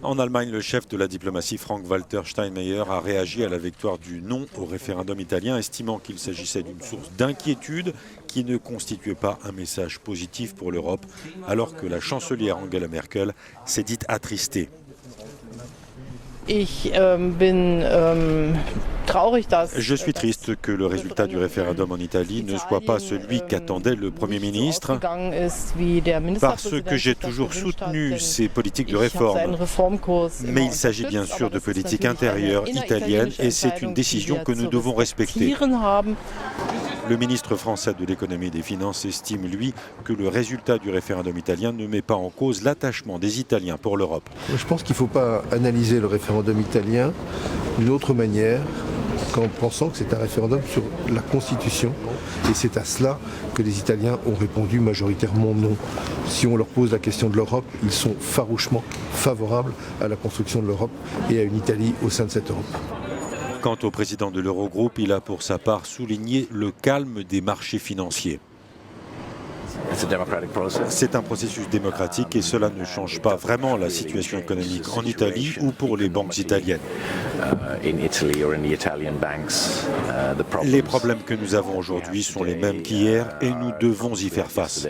En Allemagne, le chef de la diplomatie Frank-Walter Steinmeier a réagi à la victoire du non au référendum italien, estimant qu'il s'agissait d'une source d'inquiétude qui ne constituait pas un message positif pour l'Europe, alors que la chancelière Angela Merkel s'est dite attristée. Je suis triste que le résultat du référendum en Italie ne soit pas celui qu'attendait le Premier ministre, parce que j'ai toujours soutenu ces politiques de réforme. Mais il s'agit bien sûr de politique intérieure italienne et c'est une décision que nous devons respecter. Le ministre français de l'économie et des finances estime, lui, que le résultat du référendum italien ne met pas en cause l'attachement des Italiens pour l'Europe. Je pense qu'il ne faut pas analyser le référendum italien d'une autre manière qu'en pensant que c'est un référendum sur la Constitution. Et c'est à cela que les Italiens ont répondu majoritairement non. Si on leur pose la question de l'Europe, ils sont farouchement favorables à la construction de l'Europe et à une Italie au sein de cette Europe. Quant au président de l'Eurogroupe, il a pour sa part souligné le calme des marchés financiers. C'est un processus démocratique et cela ne change pas vraiment la situation économique en Italie ou pour les banques italiennes. Les problèmes que nous avons aujourd'hui sont les mêmes qu'hier et nous devons y faire face.